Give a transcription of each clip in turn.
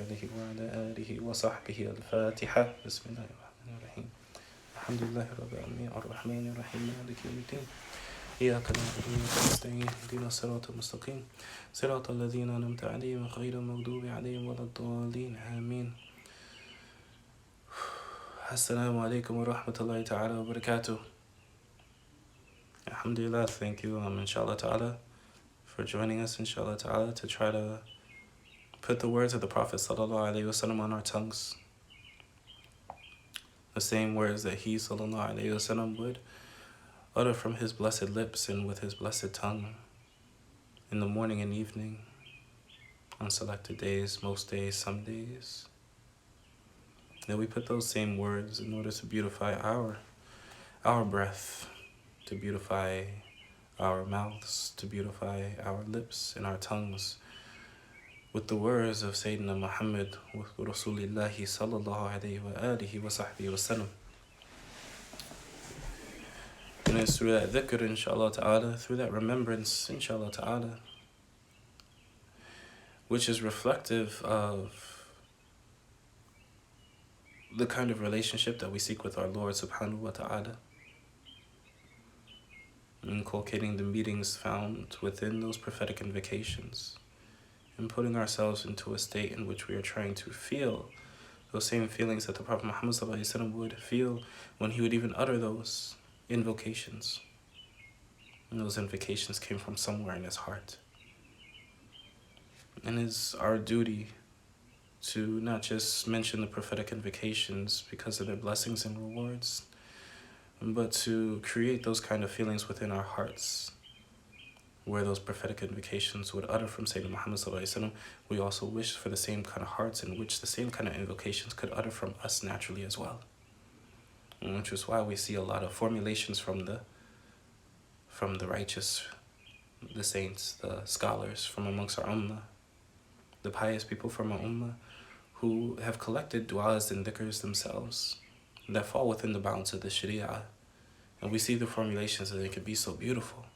آله وعلى آله وصحبه الفاتحة. بسم الله الرحمن الرحيم. الحمد لله رب العالمين الرحمن الرحيم مالك يوم الدين. إياك نعبد وإياك نستعين اهدنا الصراط المستقيم صراط الذين أنعمت عليهم غير المغضوب عليهم ولا الضالين آمين. Assalamu alaikum wa rahmatullahi ta'ala wa barakatuh. Alhamdulillah, thank you, inshallah ta'ala, for joining us, inshallah ta'ala, to try to put the words of the Prophet sallallahu alaihi wasallam on our tongues. The same words that he sallallahu alaihi wasallam would utter from his blessed lips and with his blessed tongue in the morning and evening, on selected days, most days, some days. That we put those same words in order to beautify our breath, to beautify our mouths, to beautify our lips and our tongues with the words of Sayyidina Muhammad wa Rasulillahi sallallahu alayhi wa alihi wa sahbihi wa sallam. And it's through that dhikr, inshallah ta'ala, through that remembrance, inshallah ta'ala, which is reflective of the kind of relationship that we seek with our Lord subhanahu wa ta'ala, inculcating the meetings found within those prophetic invocations, and putting ourselves into a state in which we are trying to feel those same feelings that the Prophet Muhammad sallallahu alaihi wasallam would feel when he would even utter those invocations. And those invocations came from somewhere in his heart. And it's our duty to not just mention the prophetic invocations because of their blessings and rewards, but to create those kind of feelings within our hearts where those prophetic invocations would utter from Sayyidina Muhammad sallallahu alaihi wasallam. We also wish for the same kind of hearts in which the same kind of invocations could utter from us naturally as well. And which is why we see a lot of formulations from the righteous, the saints, the scholars from amongst our ummah, the pious people from our ummah, who have collected du'as and dhikrs themselves that fall within the bounds of the sharia. And we see the formulations and they can be so beautiful.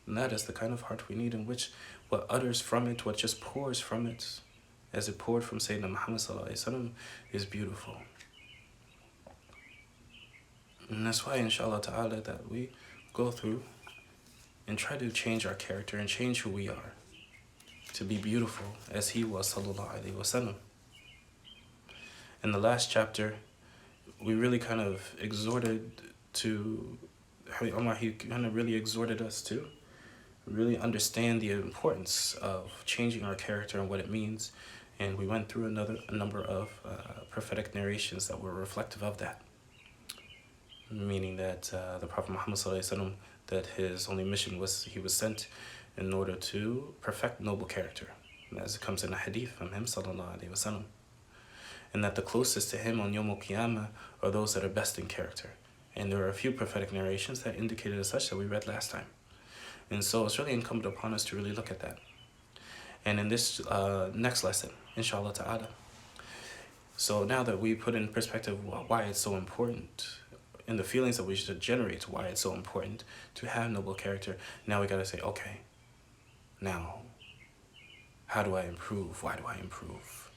And that is the kind of heart we need, in which what utters from it, what just pours from it, as it poured from Sayyidina Muhammad sallallahu alaihi wasallam, is beautiful. And that's why, inshallah ta'ala, that we go through and try to change our character and change who we are, to be beautiful as he was sallallahu alaihi wasallam. In the last chapter, we really kind of exhorted to, Habib Umar, he kind of really exhorted us to really understand the importance of changing our character and what it means. And we went through a number of prophetic narrations that were reflective of that. Meaning that the Prophet Muhammad sallallahu alaihi wasallam, that his only mission was he was sent in order to perfect noble character, as it comes in a hadith from him sallallahu alaihi wasallam, and that the closest to him on Yawm al-Qiyamah are those that are best in character. And there are a few prophetic narrations that indicated as such that we read last time. And so it's really incumbent upon us to really look at that. And in this next lesson, inshallah ta'ala, so now that we put in perspective why it's so important, and the feelings that we should generate, why it's so important to have noble character, now we gotta say, okay, now, how do I improve? Why do I improve?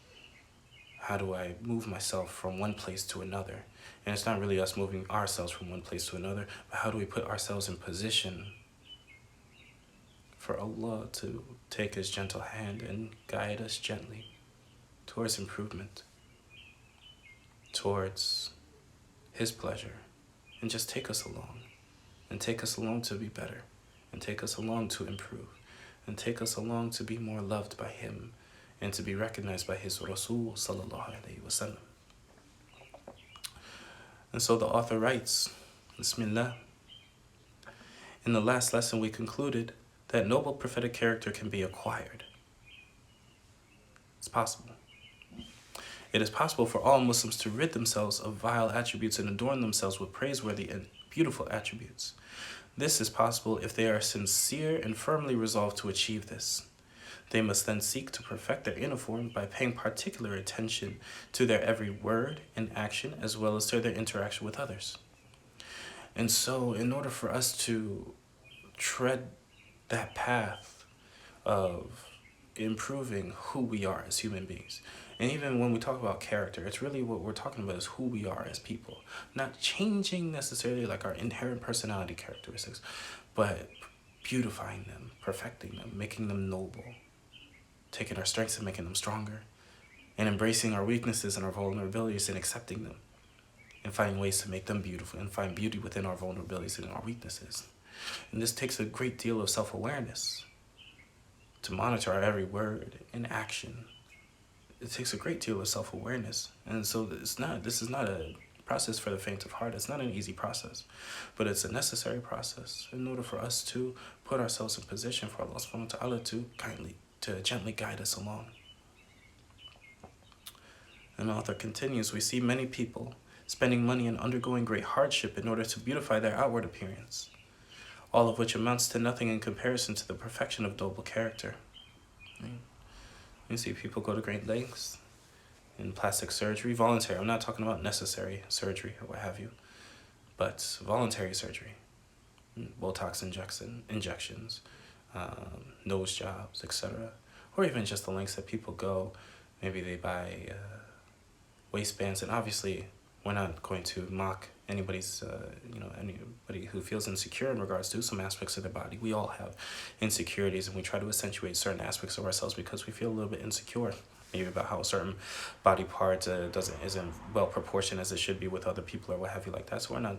How do I move myself from one place to another? And it's not really us moving ourselves from one place to another, but how do we put ourselves in position for Allah to take his gentle hand and guide us gently towards improvement, towards his pleasure, and just take us along, and take us along to be better, and take us along to improve, and take us along to be more loved by him, and to be recognized by his Rasul sallallahu alayhi wa sallam. And so the author writes, Bismillah, in the last lesson we concluded that noble prophetic character can be acquired. It's possible. It is possible for all Muslims to rid themselves of vile attributes and adorn themselves with praiseworthy and beautiful attributes. This is possible if they are sincere and firmly resolved to achieve this. They must then seek to perfect their inner form by paying particular attention to their every word and action, as well as to their interaction with others. And so, in order for us to tread that path of improving who we are as human beings. And even when we talk about character, it's really what we're talking about is who we are as people. Not changing necessarily like our inherent personality characteristics, but beautifying them, perfecting them, making them noble, taking our strengths and making them stronger, and embracing our weaknesses and our vulnerabilities and accepting them, and finding ways to make them beautiful and find beauty within our vulnerabilities and our weaknesses. And this takes a great deal of self-awareness to monitor our every word and action. It takes a great deal of self-awareness. And so this is not a process for the faint of heart. It's not an easy process, but it's a necessary process in order for us to put ourselves in position for Allah subhanahu wa ta'ala to gently guide us along. And the author continues, we see many people spending money and undergoing great hardship in order to beautify their outward appearance, all of which amounts to nothing in comparison to the perfection of noble character. You see people go to great lengths in plastic surgery, voluntary. I'm not talking about necessary surgery or what have you, but voluntary surgery, Botox injections, nose jobs, etc. Or even just the lengths that people go. Maybe they buy waistbands, and obviously we're not going to mock anybody's, anybody who feels insecure in regards to some aspects of their body. We all have insecurities, and we try to accentuate certain aspects of ourselves because we feel a little bit insecure, maybe about how a certain body part isn't well proportioned as it should be with other people or what have you like that. So we're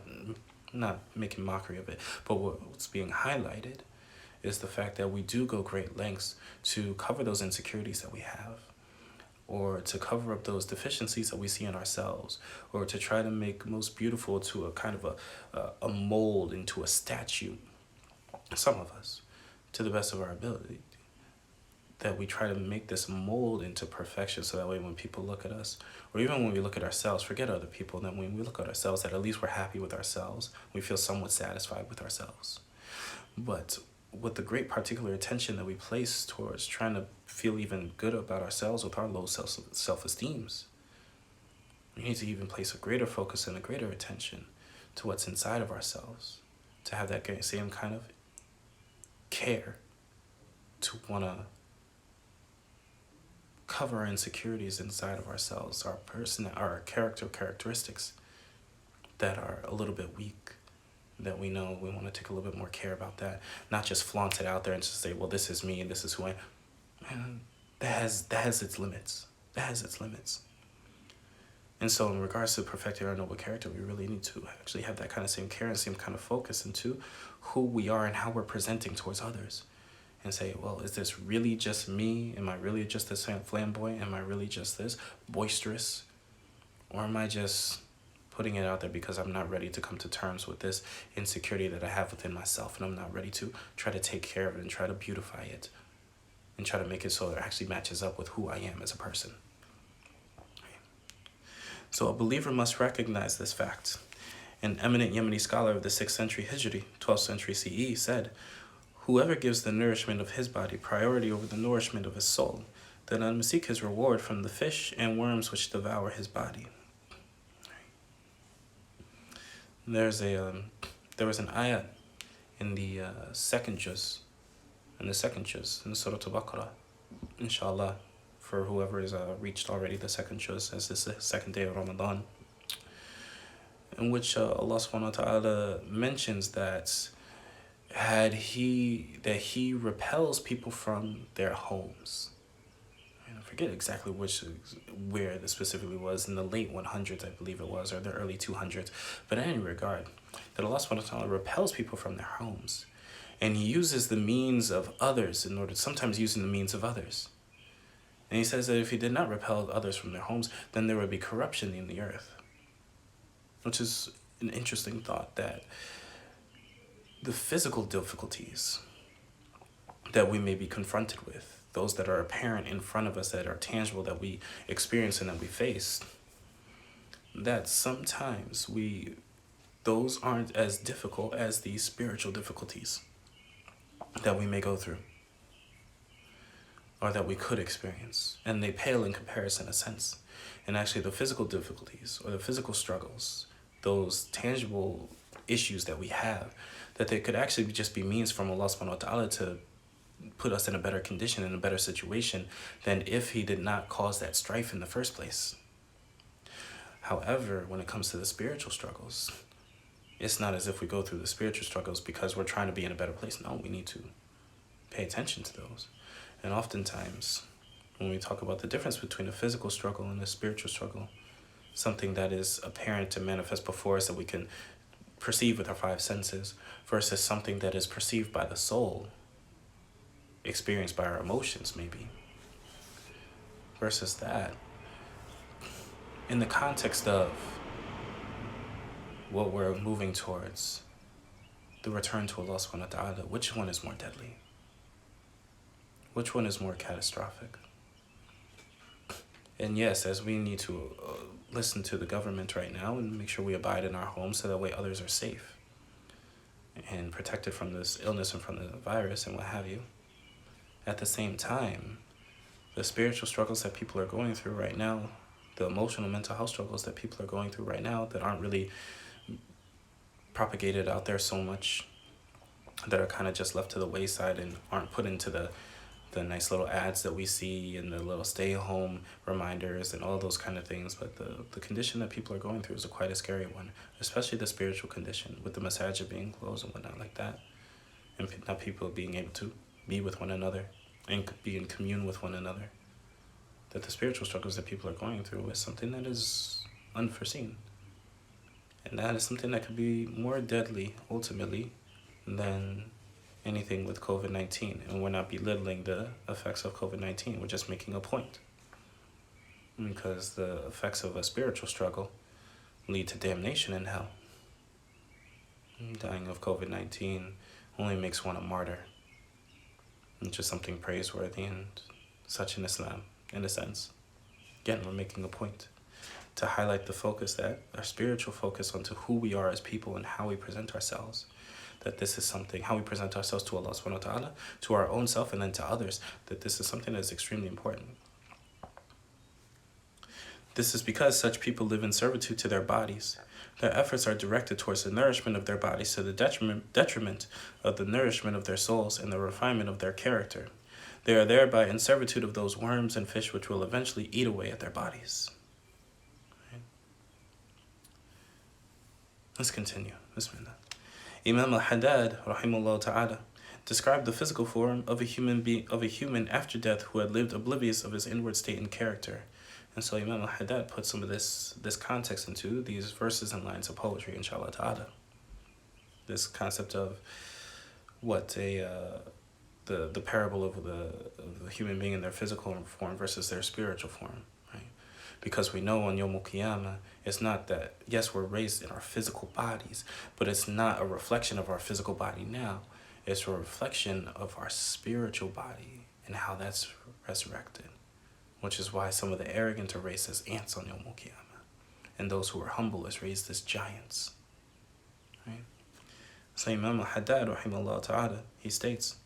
not making mockery of it. But what's being highlighted is the fact that we do go great lengths to cover those insecurities that we have, or to cover up those deficiencies that we see in ourselves, or to try to make most beautiful to a kind of a mold into a statue, some of us, to the best of our ability, that we try to make this mold into perfection so that way when people look at us, or even when we look at ourselves, forget other people, then when we look at ourselves, that at least we're happy with ourselves, we feel somewhat satisfied with ourselves. But with the great particular attention that we place towards trying to feel even good about ourselves with our low self-esteems, we need to even place a greater focus and a greater attention to what's inside of ourselves, to have that same kind of care, to want to cover our insecurities inside of ourselves, our characteristics that are a little bit weak, that we know we want to take a little bit more care about that, not just flaunt it out there and just say, well, this is me and this is who I am. Man, that has its limits. That has its limits. And so in regards to perfecting our noble character, we really need to actually have that kind of same care and same kind of focus into who we are and how we're presenting towards others. And say, well, is this really just me? Am I really just this flamboyant? Am I really just this boisterous? Or am I just putting it out there because I'm not ready to come to terms with this insecurity that I have within myself, and I'm not ready to try to take care of it and try to beautify it and try to make it so it actually matches up with who I am as a person. So a believer must recognize this fact. An eminent Yemeni scholar of the 6th century Hijri, 12th century CE, said, "Whoever gives the nourishment of his body priority over the nourishment of his soul, then let him seek his reward from the fish and worms which devour his body." There was an ayat in the second juz, in Surah Al-Baqarah, inshallah, for whoever has reached already the second juz, as this is the second day of Ramadan, in which Allah subhanahu wa ta'ala mentions that he repels people from their homes. I forget exactly where this specifically was, in the late 100s, I believe it was, or the early 200s. But in any regard, that Allah subhanahu wa ta'ala repels people from their homes. And he uses the means of others sometimes using the means of others. And he says that if he did not repel others from their homes, then there would be corruption in the earth. Which is an interesting thought, that the physical difficulties that we may be confronted with, those that are apparent in front of us, that are tangible, that we experience and that we face, that sometimes those aren't as difficult as the spiritual difficulties that we may go through, or that we could experience, and they pale in comparison, in a sense. And actually the physical difficulties or the physical struggles, those tangible issues that we have, that they could actually just be means from Allah subhanahu wa ta'ala to put us in a better condition, in a better situation, than if he did not cause that strife in the first place. However, when it comes to the spiritual struggles, it's not as if we go through the spiritual struggles because we're trying to be in a better place. No, we need to pay attention to those. And oftentimes, when we talk about the difference between a physical struggle and a spiritual struggle, something that is apparent to manifest before us that we can perceive with our five senses versus something that is perceived by the soul, experienced by our emotions maybe, versus that, in the context of what we're moving towards, the return to Allah subhanahu wa ta'ala, which one is more deadly? Which one is more catastrophic? And yes, as we need to listen to the government right now and make sure we abide in our homes so that way others are safe and protected from this illness and from the virus and what have you. At the same time, the spiritual struggles that people are going through right now, the emotional mental health struggles that people are going through right now that aren't really propagated out there so much, that are kind of just left to the wayside and aren't put into the nice little ads that we see and the little stay home reminders and all those kind of things. But the condition that people are going through is quite a scary one, especially the spiritual condition with the masajid being closed and whatnot like that, and not people being able to be with one another and be in commune with one another. That the spiritual struggles that people are going through is something that is unforeseen, and that is something that could be more deadly ultimately than anything with COVID-19. And we're not belittling the effects of COVID-19. We're just making a point. Because the effects of a spiritual struggle lead to damnation in hell. Dying of COVID-19 only makes one a martyr, which is something praiseworthy and such in Islam, in a sense. Again, we're making a point to highlight the focus, that our spiritual focus onto who we are as people and how we present ourselves. That this is something, how we present ourselves to Allah subhanahu wa ta'ala, to our own self, and then to others, that this is something that is extremely important. This is because such people live in servitude to their bodies. Their efforts are directed towards the nourishment of their bodies to the detriment of the nourishment of their souls and the refinement of their character. They are thereby in servitude of those worms and fish which will eventually eat away at their bodies. Right. Let's continue. Bismillah. Imam al-Haddad, rahimahullah ta'ala, described the physical form of a human after death who had lived oblivious of his inward state and character. And so Imam al-Haddad put some of this context into these verses and lines of poetry, inshallah ta'ala. This concept of the parable of the human being in their physical form versus their spiritual form. Because we know on Yawm al-Qiyamah, it's not that, yes, we're raised in our physical bodies, but it's not a reflection of our physical body now. It's a reflection of our spiritual body and how that's resurrected, which is why some of the arrogant are raised as ants on Yawm al-Qiyamah, and those who are humble is raised as giants. Right? So Imam al-Haddad, rahimahullah ta'ala, he states,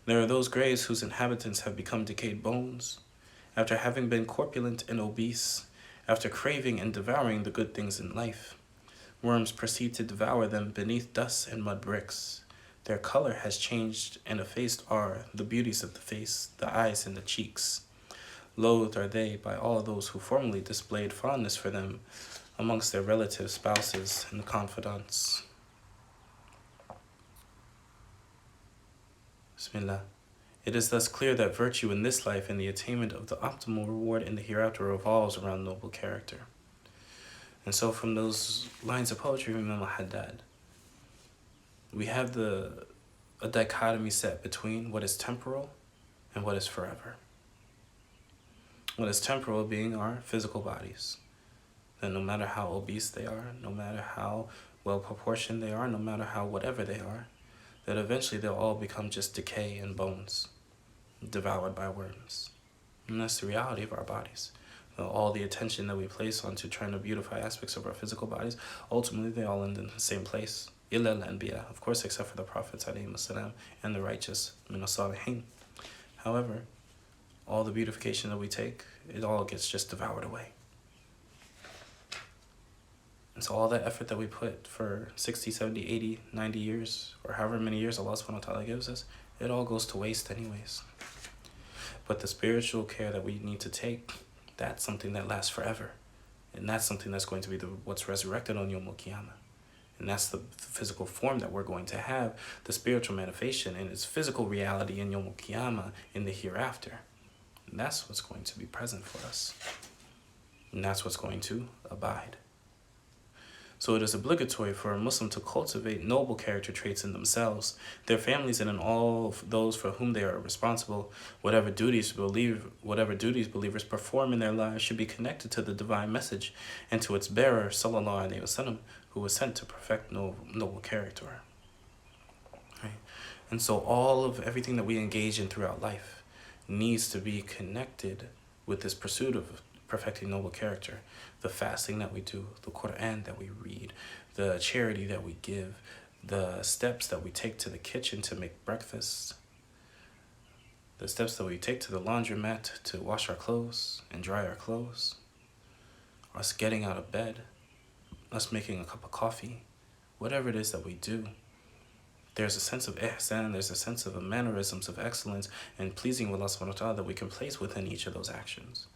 there are those graves whose inhabitants have become decayed bones, after having been corpulent and obese, after craving and devouring the good things in life. Worms proceed to devour them beneath dust and mud bricks. Their color has changed, and effaced are the beauties of the face, the eyes, and the cheeks. Loathed are they by all those who formerly displayed fondness for them amongst their relatives, spouses, and confidants. Bismillah. It is thus clear that virtue in this life and the attainment of the optimal reward in the hereafter revolves around noble character. And so from those lines of poetry from Imam al-Haddad, we have a dichotomy set between what is temporal and what is forever. What is temporal being our physical bodies. That no matter how obese they are, no matter how well proportioned they are, no matter how whatever they are, that eventually they'll all become just decay and bones, devoured by worms. And that's the reality of our bodies. All the attention that we place onto trying to beautify aspects of our physical bodies, ultimately they all end in the same place. Illa al-anbiya, of course, except for the prophets ﷺ and the righteous, min as-salihin. However, all the beautification that we take, it all gets just devoured away. And so all that effort that we put for 60, 70, 80, 90 years, or however many years Allah subhanahu wa ta'ala gives us, it all goes to waste anyways. But the spiritual care that we need to take, that's something that lasts forever. And that's something that's going to be what's resurrected on Yom Qiyamah. And that's the physical form that we're going to have, the spiritual manifestation in its physical reality in Yom Qiyamah, in the hereafter. And that's what's going to be present for us. And that's what's going to abide. So it is obligatory for a Muslim to cultivate noble character traits in themselves, their families, and in all those for whom they are responsible. Whatever duties believers perform in their lives should be connected to the divine message and to its bearer, sallallahu alaihi wasallam, who was sent to perfect noble character. Right? And so everything that we engage in throughout life needs to be connected with this pursuit of perfecting noble character. The fasting that we do, the Quran that we read, the charity that we give, the steps that we take to the kitchen to make breakfast, the steps that we take to the laundromat to wash our clothes and dry our clothes, us getting out of bed, us making a cup of coffee, whatever it is that we do, there's a sense of ihsan, there's a sense of mannerisms of excellence and pleasing with Allah subhanahu wa ta'ala that we can place within each of those actions.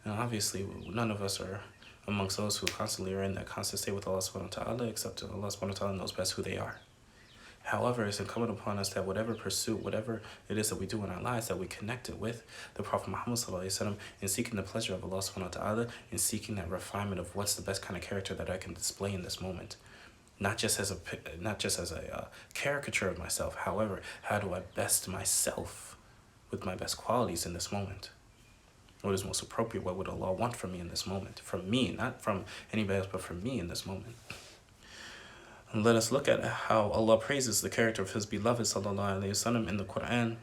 And obviously, none of us are amongst those who constantly are in that constant state with Allah subhanahu wa ta'ala, except Allah subhanahu wa ta'ala knows best who they are. However, it's incumbent upon us that whatever pursuit, whatever it is that we do in our lives, that we connect it with the Prophet Muhammad sallallahu alaihi wasallam in seeking the pleasure of Allah subhanahu wa ta'ala, in seeking that refinement of what's the best kind of character that I can display in this moment. Not just as a caricature of myself. However, how do I best myself with my best qualities in this moment? What is most appropriate? What would Allah want from me in this moment? From me, not from anybody else, but from me in this moment. And let us look at how Allah praises the character of His beloved sallallahu alaihi wasallam in the Quran.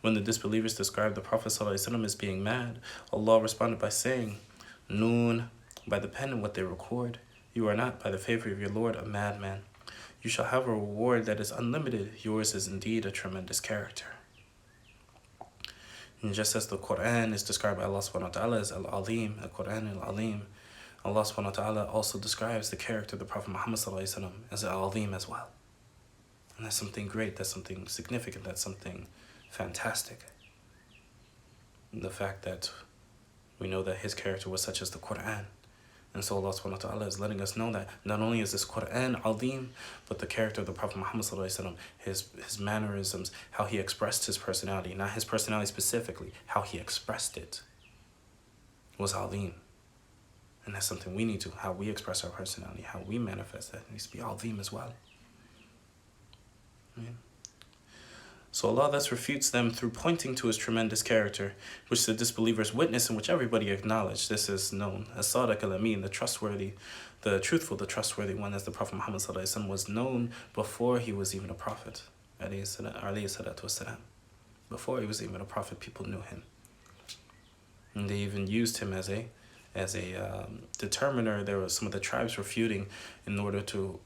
When the disbelievers described the Prophet sallallahu alaihi wasallam as being mad, Allah responded by saying, Noon, by the pen and what they record, you are not, by the favor of your Lord, a madman. You shall have a reward that is unlimited. Yours is indeed a tremendous character. And just as the Quran is described by Allah subhanahu wa ta'ala as Al-Alim, Al-Quran Al-Alim, Allah subhanahu wa ta'ala also describes the character of the Prophet Muhammad sallallahu alaihi wasallam as Al-Alim as well. And that's something great, that's something significant, that's something fantastic. And the fact that we know that his character was such as the Quran. And so Allah subhanahu wa ta'ala is letting us know that not only is this Quran Alim, but the character of the Prophet Muhammad sallallahu alaihi wasallam, his mannerisms, how he expressed his personality, not his personality specifically, how he expressed it was Alim. And that's something we need to, how we express our personality, how we manifest that needs to be Alim as well. Yeah. So Allah thus refutes them through pointing to his tremendous character, which the disbelievers witness and which everybody acknowledged. This is known as Sadiq al-Amin, the trustworthy, the truthful, the trustworthy one, as the Prophet Muhammad sallallahu alaihi wasallam was known before he was even a prophet. Alayhi salatu wasalam. Before he was even a prophet, people knew him. And they even used him as a determiner. There was some of the tribes were feuding in order to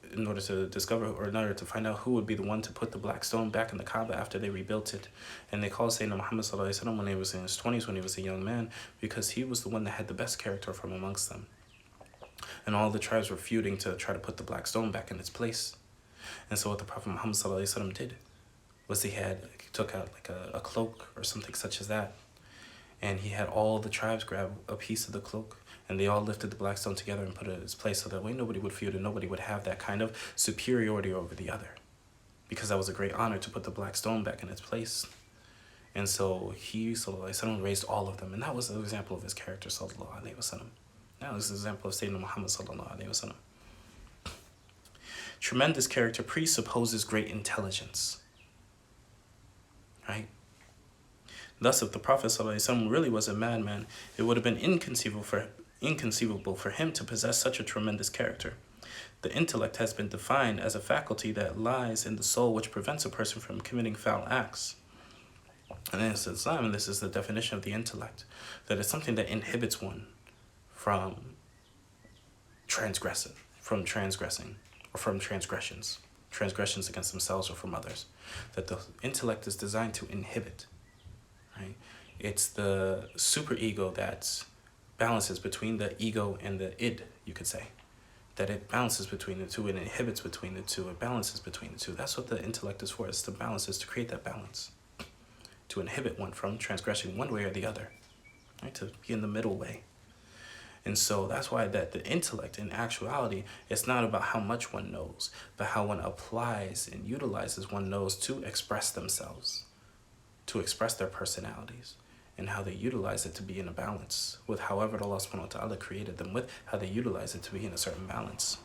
discover, or in order to find out who would be the one to put the black stone back in the Kaaba after they rebuilt it. And they called Sayyidina Muhammad sallallahu alaihi wasallam when he was in his 20s, when he was a young man, because he was the one that had the best character from amongst them. And all the tribes were feuding to try to put the black stone back in its place. And so what the Prophet Muhammad sallallahu alaihi wasallam did was he took out like a cloak or something such as that. And he had all the tribes grab a piece of the cloak, and they all lifted the black stone together and put it in its place, so that way nobody would feud and nobody would have that kind of superiority over the other, because that was a great honor to put the black stone back in its place. And so he, sallallahu alaihi wasallam, raised all of them, and that was an example of his character, sallallahu alaihi wasallam. That was an example of Sayyidina Muhammad sallallahu alaihi wasallam. Tremendous character presupposes great intelligence, right? Thus, if the Prophet ﷺ really was a madman, it would have been inconceivable for him to possess such a tremendous character. The intellect has been defined as a faculty that lies in the soul which prevents a person from committing foul acts. And in Islam, this is the definition of the intellect, that it's something that inhibits one from transgressing, or from transgressions against themselves or from others. That the intellect is designed to inhibit. Right? It's the superego that balances between the ego and the id, you could say, that it balances between the two and inhibits between the two. It balances between the two. That's what the intellect is for. It's to balance, is to create that balance, to inhibit one from transgressing one way or the other, right? To be in the middle way. And so that's why that the intellect, in actuality, it's not about how much one knows, but how one applies and utilizes one knows to express themselves, to express their personalities, and how they utilize it to be in a balance with however Allah subhanahu wa ta'ala created them with, how they utilize it to be in a certain balance.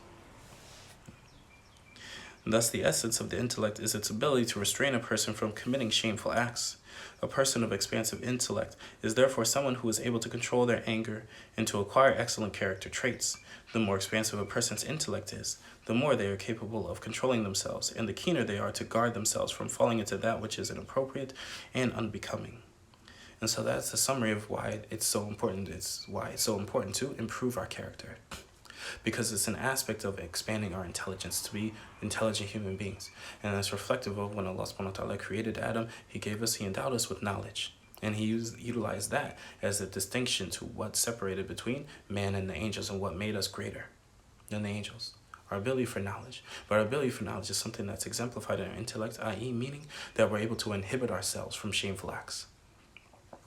And thus, the essence of the intellect is its ability to restrain a person from committing shameful acts. A person of expansive intellect is therefore someone who is able to control their anger and to acquire excellent character traits. The more expansive a person's intellect is, the more they are capable of controlling themselves, and the keener they are to guard themselves from falling into that which is inappropriate and unbecoming. And so that's the summary of why it's so important. It's why it's so important to improve our character, because it's an aspect of expanding our intelligence to be intelligent human beings. And that's reflective of when Allah subhanahu wa ta'ala created Adam, he endowed us with knowledge. And he utilized that as a distinction to what separated between man and the angels and what made us greater than the angels. Our ability for knowledge. But our ability for knowledge is something that's exemplified in our intellect, i.e. meaning that we're able to inhibit ourselves from shameful acts.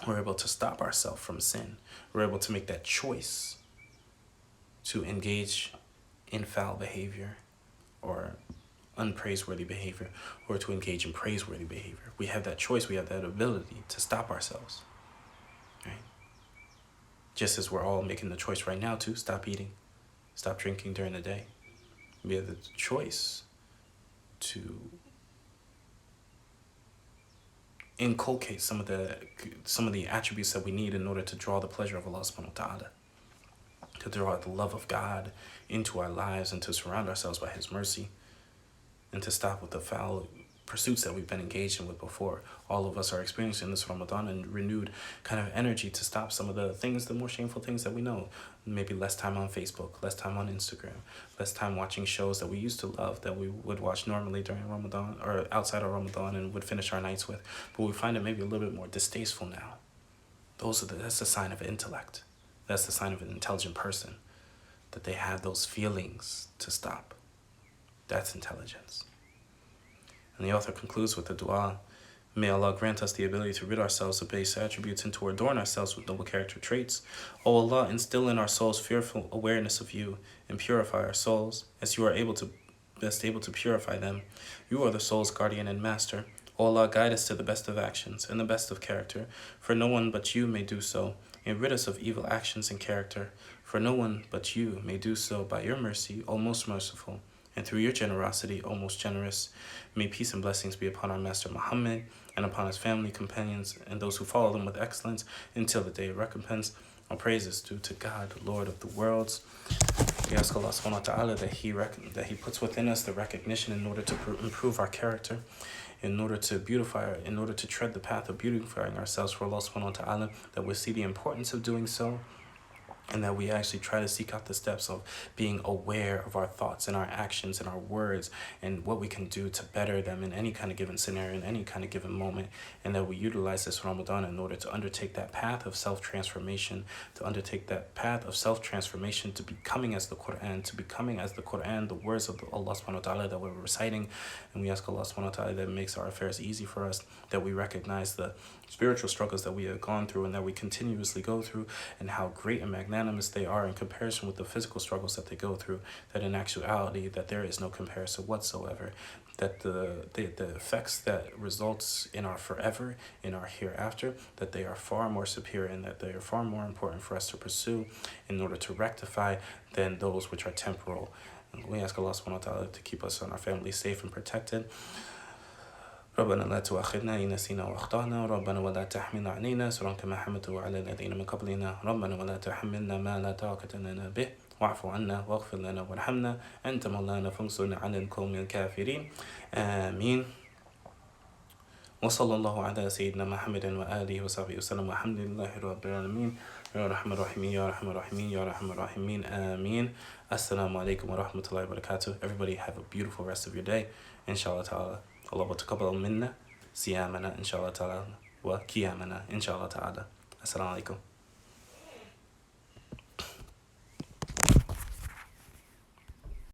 We're able to stop ourselves from sin. We're able to make that choice to engage in foul behavior or unpraiseworthy behavior, or to engage in praiseworthy behavior. We have that choice, we have that ability to stop ourselves, right? Just as we're all making the choice right now to stop eating, stop drinking during the day. We have the choice to inculcate some of the attributes that we need in order to draw the pleasure of Allah subhanahu wa ta'ala, to draw the love of God into our lives and to surround ourselves by His mercy, and to stop with the foul pursuits that we've been engaged in with before. All of us are experiencing this Ramadan and renewed kind of energy to stop some of the things, the more shameful things that we know. Maybe less time on Facebook, less time on Instagram, less time watching shows that we used to love, that we would watch normally during Ramadan or outside of Ramadan and would finish our nights with. But we find it maybe a little bit more distasteful now. That's a sign of intellect. That's the sign of an intelligent person, that they have those feelings to stop. That's intelligence. And the author concludes with the dua: may Allah grant us the ability to rid ourselves of base attributes and to adorn ourselves with noble character traits. O Allah, instill in our souls fearful awareness of You and purify our souls as You are best able to purify them. You are the soul's guardian and master. O Allah, guide us to the best of actions and the best of character, for no one but You may do so, and rid us of evil actions and character, for no one but You may do so by Your mercy, O most merciful, and through Your generosity, O most generous. May peace and blessings be upon our Master Muhammad and upon his family, companions, and those who follow them with excellence until the day of recompense. All praises due to God, Lord of the worlds. We ask Allah subhanahu wa ta'ala that He puts within us the recognition in order to improve our character, in order to in order to tread the path of beautifying ourselves for Allah subhanahu wa ta'ala, that we see the importance of doing so, and that we actually try to seek out the steps of being aware of our thoughts and our actions and our words and what we can do to better them in any kind of given scenario, in any kind of given moment, and that we utilize this Ramadan in order to undertake that path of self-transformation, to becoming as the Quran, the words of Allah subhanahu wa ta'ala that we're reciting. And we ask Allah subhanahu wa ta'ala that makes our affairs easy for us, that we recognize the spiritual struggles that we have gone through and that we continuously go through, and how great and magnanimous they are in comparison with the physical struggles that they go through, that in actuality that there is no comparison whatsoever, that the effects that results in our forever, in our hereafter, that they are far more superior and that they are far more important for us to pursue in order to rectify than those which are temporal. And we ask Allah subhanahu wa ta'ala to keep us and our families safe and protected. ربنا لا تؤاخذنا إن نسينا وأخطأنا ربنا ولا تحمل علينا إصرا كما حملته على الذين من قبلنا ربنا ولا تحملنا ما لا طاقة لنا به واعف عنا واغفر لنا وارحمنا أنت مولانا فانصرنا على القوم الكافرين آمين. وصلى الله على سيدنا محمد وآله وصحبه وسلم والحمد لله رب العالمين يا رحمن الرحيمين يا رحمن الرحيمين يا رحمن الرحيمين آمين. Assalamu alaikum wa rahmatullahi wa barakatuh. Everybody have a beautiful rest of your day. Inshallah ta'ala. Allah wa taqabbal minna siyamana inshallah ta'ala wa qiyamana inshallah ta'ala. Assalamu alaikum.